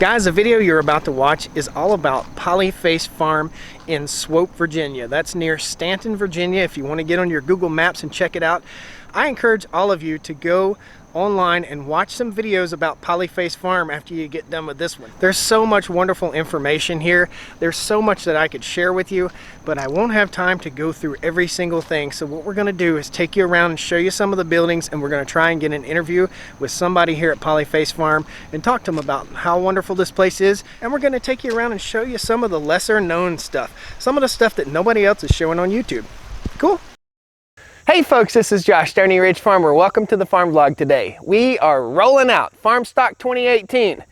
Guys, the video you're about to watch is all about Polyface Farm in Swope, Virginia. That's near Stanton, Virginia. If you want to get on your Google Maps and check it out, I encourage all of you to go online and watch some videos about Polyface Farm after you get done with this one. There's so much wonderful information here. There's so much that I could share with you, but I won't have time to go through every single thing. So what we're going to do is take you around and show you some of the buildings, and we're going to try and get an interview with somebody here at Polyface Farm and talk to them about how wonderful this place is. And we're going to take you around and show you some of the lesser known stuff, some of the stuff that nobody else is showing on YouTube. Cool? Hey folks, this is Josh, Stoney Ridge Farmer. Welcome to the farm vlog today. We are rolling out Farmstock 2018.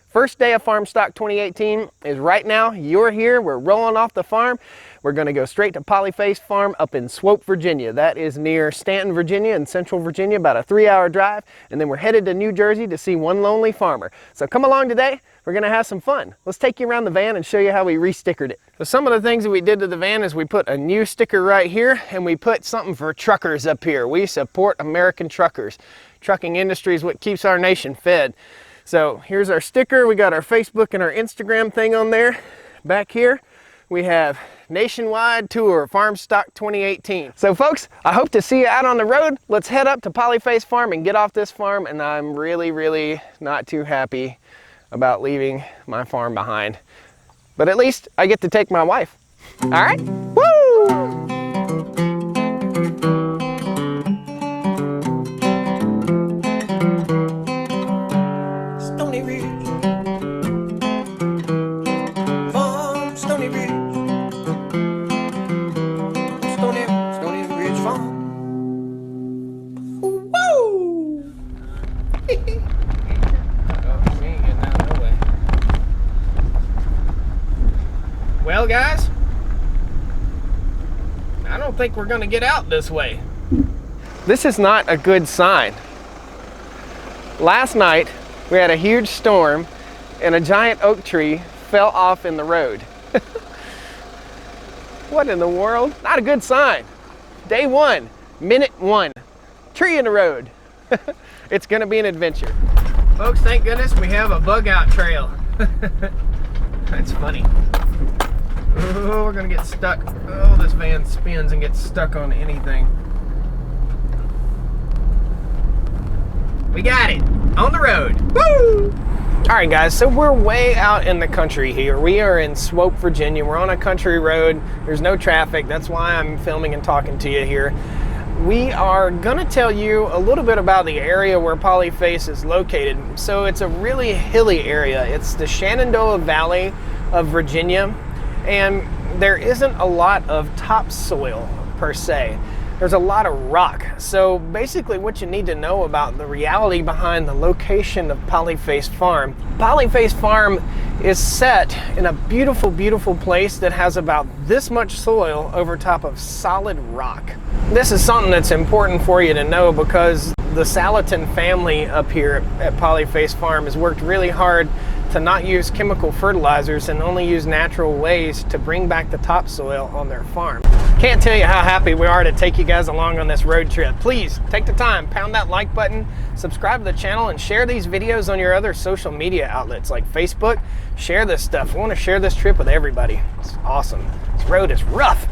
First day of Farmstock 2018 is right now. You're here, we're rolling off the farm. We're gonna go straight to Polyface Farm up in Swope, Virginia. That is near Stanton, Virginia in central Virginia, about a 3-hour drive. And then we're headed to New Jersey to see one lonely farmer. So come along today, we're gonna have some fun. Let's take you around the van and show you how we re-stickered it. So some of the things that we did to the van is we put a new sticker right here, and we put something for truckers up here. We support American truckers. Trucking industry is what keeps our nation fed. So here's our sticker. We got our Facebook and our Instagram thing on there. Back here, we have nationwide tour, Farmstock 2018. So folks, I hope to see you out on the road. Let's head up to Polyface Farm and get off this farm. And I'm really not too happy about leaving my farm behind. But at least I get to take my wife. All right? Woo! Stoney Ridge Farm, Stoney Ridge. Stoney Ridge Farm. Woo! Well guys, I don't think we're gonna get out this way. This is not a good sign. Last night we had a huge storm and a giant oak tree fell off in the road. What in the world? Not a good sign. Day one, minute one, tree in the road. It's gonna be an adventure. Folks, thank goodness we have a bug out trail. That's funny. Oh, we're gonna get stuck. Oh, this van spins and gets stuck on anything. We got it, on the road. Woo! All right guys, so we're way out in the country here. We are in Swope, Virginia. We're on a country road. There's no traffic. That's why I'm filming and talking to you here. We are gonna tell you a little bit about the area where Polyface is located. So it's a really hilly area. It's the Shenandoah Valley of Virginia. And there isn't a lot of topsoil per se. There's a lot of rock. So basically what you need to know about the reality behind the location of Polyface Farm. Polyface Farm is set in a beautiful, beautiful place that has about this much soil over top of solid rock. This is something that's important for you to know because the Salatin family up here at Polyface Farm has worked really hard to not use chemical fertilizers and only use natural ways to bring back the topsoil on their farm. Can't tell you how happy we are to take you guys along on this road trip. Please take the time, pound that like button, subscribe to the channel, and share these videos on your other social media outlets like Facebook. Share this stuff. We want to share this trip with everybody. It's awesome. This road is rough.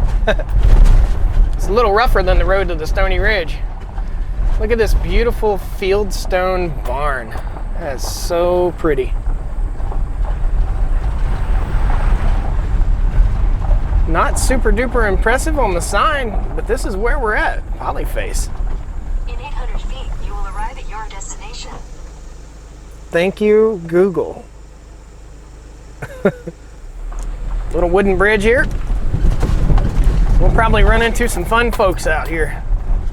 It's a little rougher than the road to the Stoney Ridge. Look at this beautiful fieldstone barn. That is so pretty. Not super duper impressive on the sign, but this is where we're at, Polyface. In 800 feet, you will arrive at your destination. Thank you, Google. Little wooden bridge here. We'll probably run into some fun folks out here.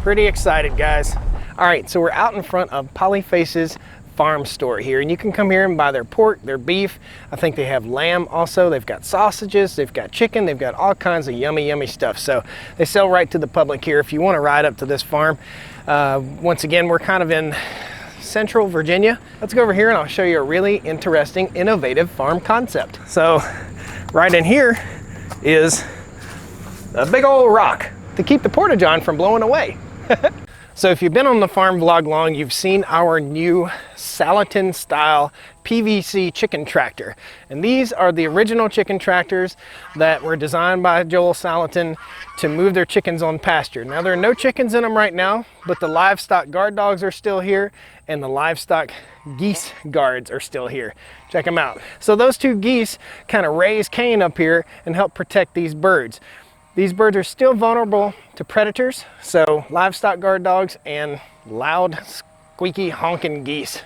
Pretty excited, guys. All right, so we're out in front of Polyface's farm store here, and you can come here and buy their pork, their beef. I think they have lamb also. They've got sausages, they've got chicken, they've got all kinds of yummy stuff. So they sell right to the public here if you want to ride up to this farm. Once again, we're kind of in central Virginia. Let's go over here and I'll show you a really interesting, innovative farm concept. So right in here is a big old rock to keep the porta-john from blowing away. So if you've been on the farm vlog long, you've seen our new Salatin style PVC chicken tractor. And these are the original chicken tractors that were designed by Joel Salatin to move their chickens on pasture. Now there are no chickens in them right now, but the livestock guard dogs are still here and the livestock geese guards are still here. Check them out. So those two geese kind of raise cane up here and help protect these birds. These birds are still vulnerable to predators, so livestock guard dogs and loud, squeaky, honking geese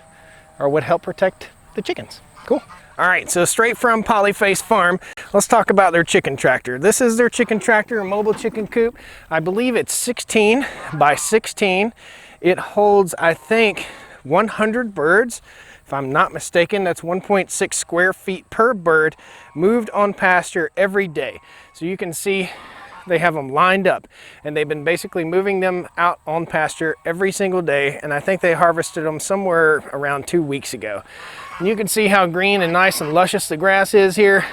are what help protect the chickens. Cool. All right, so straight from Polyface Farm, let's talk about their chicken tractor. This is their chicken tractor, a mobile chicken coop. I believe it's 16 by 16. It holds, I think, 100 birds. If I'm not mistaken, that's 1.6 square feet per bird moved on pasture every day. So you can see they have them lined up and they've been basically moving them out on pasture every single day. And I think they harvested them somewhere around 2 weeks ago. And you can see how green and nice and luscious the grass is here.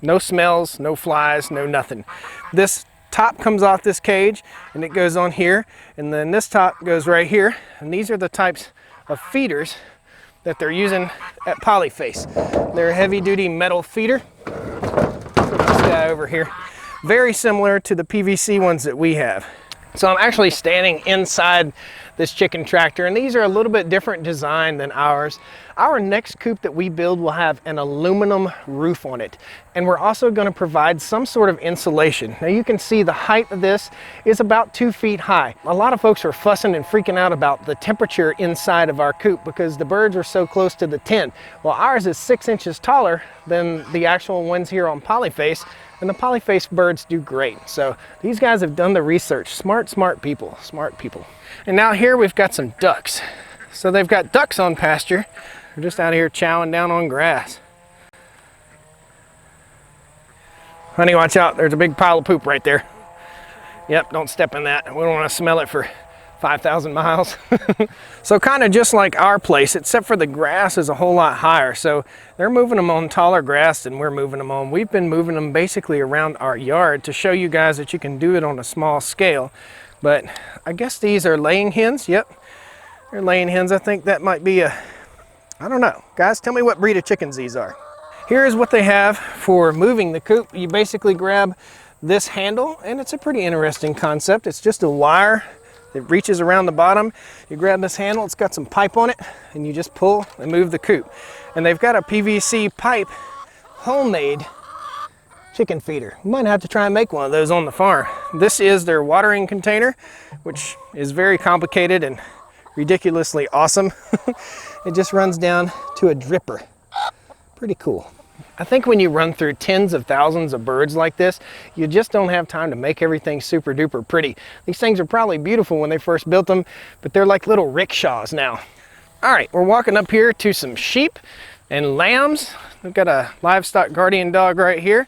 No smells, no flies, no nothing. This top comes off this cage and it goes on here. And then this top goes right here. And these are the types of feeders that they're using at Polyface. They're a heavy duty metal feeder. Put this guy over here. Very similar to the PVC ones that we have. So I'm actually standing inside this chicken tractor, and these are a little bit different design than ours. Our next coop that we build will have an aluminum roof on it, and we're also going to provide some sort of insulation. Now you can see the height of this is about 2 feet high. A lot of folks are fussing and freaking out about the temperature inside of our coop because the birds are so close to the tent. Well, ours is 6 inches taller than the actual ones here on Polyface, and the Polyface birds do great. So these guys have done the research. Smart people, smart people. And now here we've got some ducks. So they've got ducks on pasture. They're just out here chowing down on grass. Honey, watch out. There's a big pile of poop right there. Yep, don't step in that. We don't want to smell it for 5,000 miles. So kind of just like our place, except for the grass is a whole lot higher. So they're moving them on taller grass than we're moving them on. We've been moving them basically around our yard to show you guys that you can do it on a small scale. But I guess these are laying hens. Yep, they're laying hens. I think that might be a, I don't know. Guys, tell me what breed of chickens these are. Here's what they have for moving the coop. You basically grab this handle, and it's a pretty interesting concept. It's just a wire. It reaches around the bottom. You grab this handle, it's got some pipe on it, and you just pull and move the coop. And they've got a PVC pipe homemade chicken feeder. You might have to try and make one of those on the farm. This is their watering container, which is very complicated and ridiculously awesome. It just runs down to a dripper. Pretty cool. I think when you run through tens of thousands of birds like this, you just don't have time to make everything super duper pretty. These things are probably beautiful when they first built them, but they're like little rickshaws now. All right, we're walking up here to some sheep and lambs. We've got a livestock guardian dog right here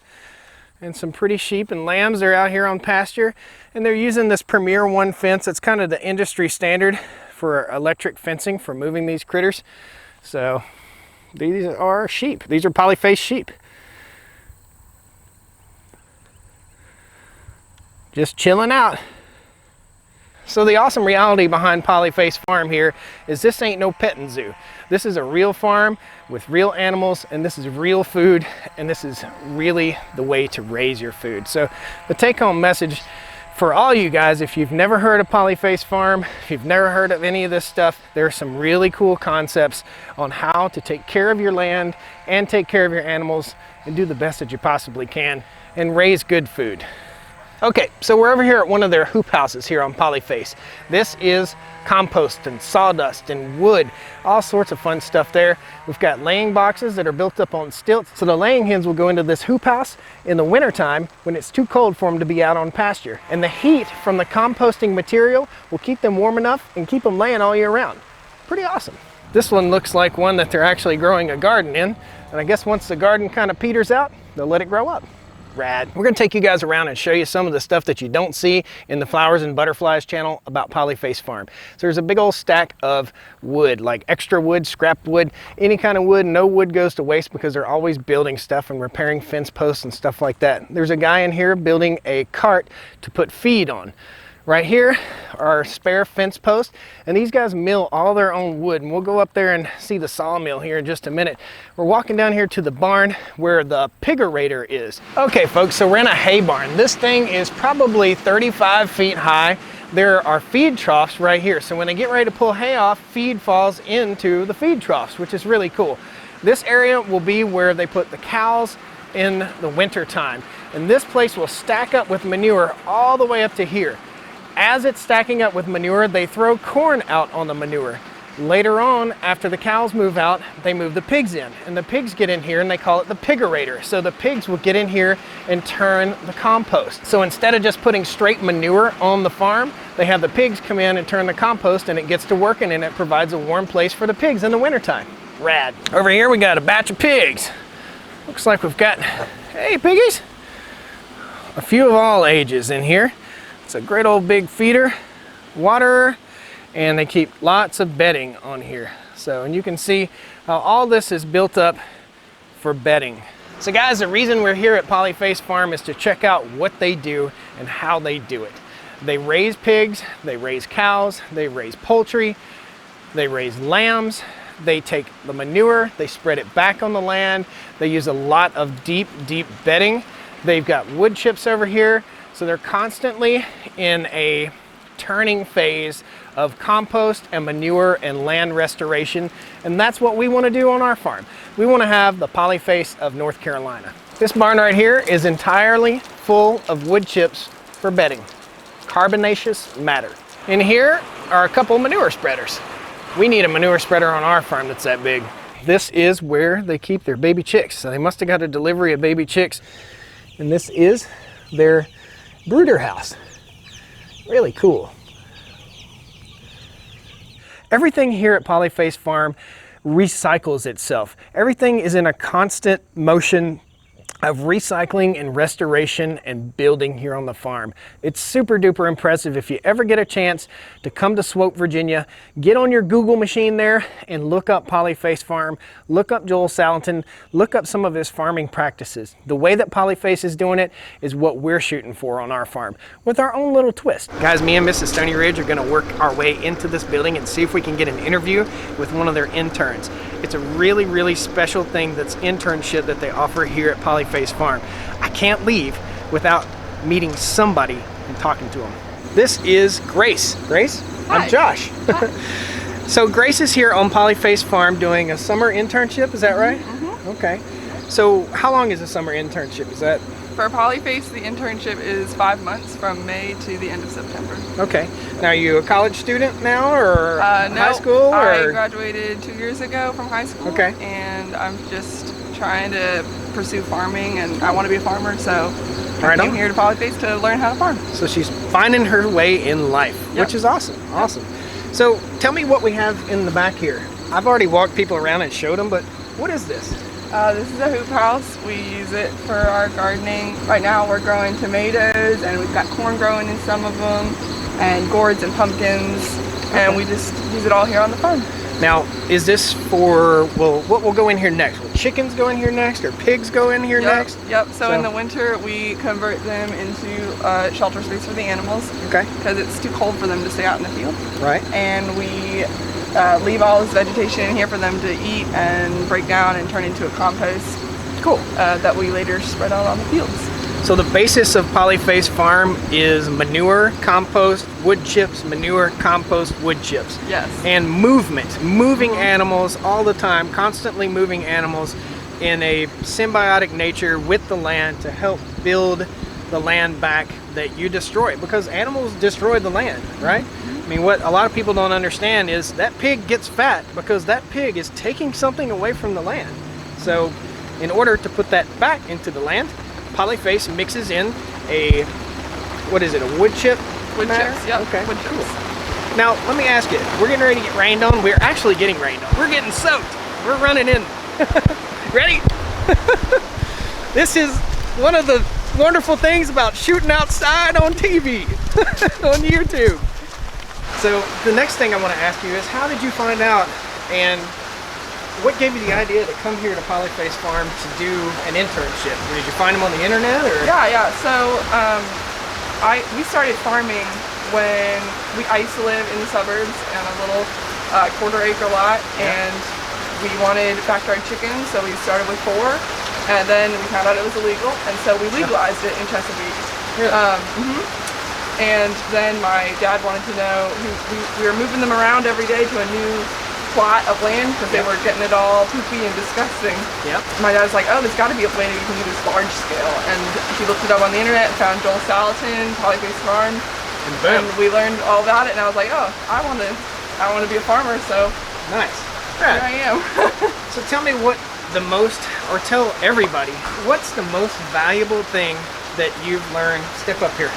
and some pretty sheep and lambs. They're out here on pasture, and they're using this Premier 1 fence. It's kind of the industry standard for electric fencing for moving these critters. So these are sheep. These are Polyface sheep. Just chilling out. So the awesome reality behind Polyface Farm here is this ain't no petting zoo. This is a real farm with real animals, and this is real food, and this is really the way to raise your food. So the take-home message for all you guys, if you've never heard of Polyface Farm, if you've never heard of any of this stuff, there are some really cool concepts on how to take care of your land and take care of your animals and do the best that you possibly can and raise good food. Okay, so we're over here at one of their hoop houses here on Polyface. This is compost and sawdust and wood, all sorts of fun stuff there. We've got laying boxes that are built up on stilts. So the laying hens will go into this hoop house in the wintertime when it's too cold for them to be out on pasture. And the heat from the composting material will keep them warm enough and keep them laying all year round. Pretty awesome. This one looks like one that they're actually growing a garden in. And I guess once the garden kind of peters out, they'll let it grow up. Rad. We're going to take you guys around and show you some of the stuff that you don't see in the Flowers and Butterflies channel about Polyface Farm. So there's a big old stack of wood, like extra wood, scrap wood, any kind of wood. No wood goes to waste because they're always building stuff and repairing fence posts and stuff like that. There's a guy in here building a cart to put feed on. Right here are our spare fence posts, and these guys mill all their own wood, and we'll go up there and see the sawmill here in just a minute. We're walking down here to the barn where the pigerator is. Okay folks, so we're in a hay barn. This thing is probably 35 feet high. There are feed troughs right here, so when they get ready to pull hay off, feed falls into the feed troughs, which is really cool. This area will be where they put the cows in the winter time, and this place will stack up with manure all the way up to here. As it's stacking up with manure, they throw corn out on the manure. Later on, after the cows move out, they move the pigs in, and the pigs get in here and they call it the pigerator. So the pigs will get in here and turn the compost. So instead of just putting straight manure on the farm, they have the pigs come in and turn the compost, and it gets to working, and it provides a warm place for the pigs in the wintertime. Rad. Over here we got a batch of pigs. Looks like we've got, hey piggies, a few of all ages in here. It's a great old big feeder, waterer, and they keep lots of bedding on here. So, and you can see how all this is built up for bedding. So guys, the reason we're here at Polyface Farm is to check out what they do and how they do it. They raise pigs, they raise cows, they raise poultry, they raise lambs, they take the manure, they spread it back on the land, they use a lot of deep bedding. They've got wood chips over here. So they're constantly in a turning phase of compost and manure and land restoration. And that's what we want to do on our farm. We want to have the Polyface of North Carolina. This barn right here is entirely full of wood chips for bedding. Carbonaceous matter. In here are a couple manure spreaders. We need a manure spreader on our farm that's that big. This is where they keep their baby chicks. So they must have got a delivery of baby chicks. And this is their brooder house. Really cool. Everything here at Polyface Farm recycles itself. Everything is in a constant motion of recycling and restoration and building here on the farm. It's super duper impressive. If you ever get a chance to come to Swope, Virginia, get on your Google machine there and look up Polyface Farm, look up Joel Salatin, look up some of his farming practices. The way that Polyface is doing it is what we're shooting for on our farm with our own little twist. Guys, me and Mrs. Stoney Ridge are going to work our way into this building and see if we can get an interview with one of their interns. It's a really special thing that's internship that they offer here at Polyface Farm. I can't leave without meeting somebody and talking to them. This is Grace. Grace? Hi. I'm Josh. So Grace is here on Polyface Farm doing a summer internship, is that right? Mm-hmm. Okay. So how long is a summer internship? Is that? For Polyface, the internship is 5 months from May to the end of September. Okay. Now, are you a college student now, or high school? I Or? graduated 2 years ago from high school. Okay. And I'm just trying to pursue farming, and I want to be a farmer, so I Right came on. here to Polyface to learn how to farm. So she's finding her way in life, Yep. which is awesome. Awesome. So tell me what we have in the back here. I've already walked people around and showed them, but what is this? This is a hoop house. We use it for our gardening. Right now we're growing tomatoes, and we've got corn growing in some of them, and gourds and pumpkins, and we just use it all here on the farm. Now, is this for, well, what will go in here next? Will chickens go in here next, or pigs go in here next? Yep. So in the winter we convert them into shelter space for the animals. Okay. Because it's too cold for them to stay out in the field. Right. And we leave all this vegetation in here for them to eat and break down and turn into a compost. Cool. That we later spread out on the fields. So the basis of Polyface Farm is manure, compost, wood chips, manure, compost, wood chips. Yes. And movement, moving animals all the time, constantly moving animals in a symbiotic nature with the land to help build the land back that you destroy, because animals destroy the land, right? I mean, what a lot of people don't understand is that pig gets fat because that pig is taking something away from the land. So in order to put that back into the land, Polyface mixes in a, what is it, a wood chip? Wood matter? chips, yep. Okay, Wood cool. chips. Now, let me ask you, we're getting ready to get rained on. We're actually getting rained on. We're getting soaked. We're running in. Ready? This is one of the wonderful things about shooting outside on TV, on YouTube. So the next thing I want to ask you is, how did you find out, and what gave you the idea to come here to Polyface Farm to do an internship? Did you find them on the internet, or? Yeah. So we started farming when I used to live in the suburbs on a little quarter-acre lot, and we wanted backyard chickens, so we started with 4, and then we found out it was illegal, and so we legalized it in Chesapeake. Really? And then my dad wanted to know, we were moving them around every day to a new plot of land because they were getting it all poopy and disgusting. Yep. My dad was like, oh, there's got to be a way that you can do this large scale, and he looked it up on the internet and found Joel Salatin Polyface Farm, And boom. and we learned all about it, and I was like, oh, I want to be a farmer, so Nice. here I am. So tell me tell everybody, what's the most valuable thing that you've learned? Step up here.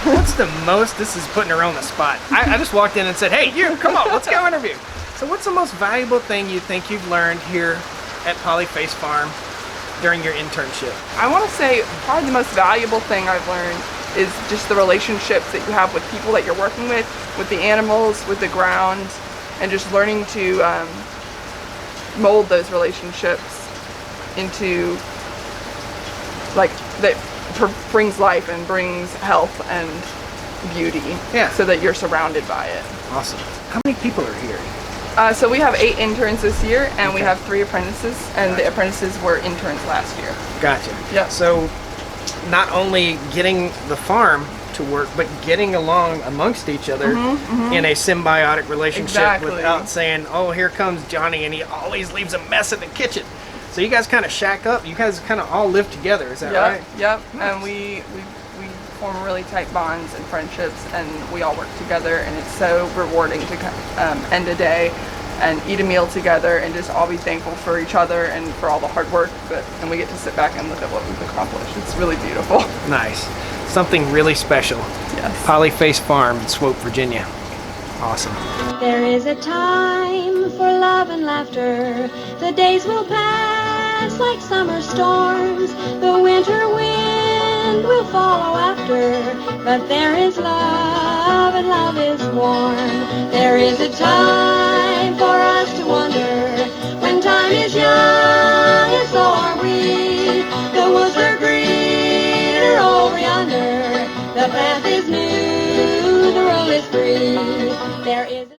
What's the most, this is putting her on the spot. I just walked in and said, hey, you, come on, let's go interview. So what's the most valuable thing you think you've learned here at Polyface Farm during your internship? I want to say probably the most valuable thing I've learned is just the relationships that you have with people that you're working with the animals, with the ground, and just learning to mold those relationships into like that brings life and brings health and beauty. Yeah. So that you're surrounded by it. Awesome. How many people are here? So we have 8 interns this year, and we Okay. have 3 apprentices, and the apprentices were interns last year. Gotcha. Yeah. So not only getting the farm to work, but getting along amongst each other in a symbiotic relationship Exactly. without saying, oh, here comes Johnny and he always leaves a mess in the kitchen. So you guys kind of shack up. You guys kind of all live together. Is that right? Yep. Nice. And we form really tight bonds and friendships, and we all work together, and it's so rewarding to end a day and eat a meal together and just all be thankful for each other and for all the hard work, and we get to sit back and look at what we've accomplished. It's really beautiful. Nice. Something really special. Yes. Polyface Farm in Swope, Virginia. Awesome. There is a time for love and laughter. The days will pass like summer storms. The winter wind will follow after. But there is love and love is warm. There is a time for us to wonder. When time is young and so are we. The woods are greener over yonder. The path is new, the road is free. There is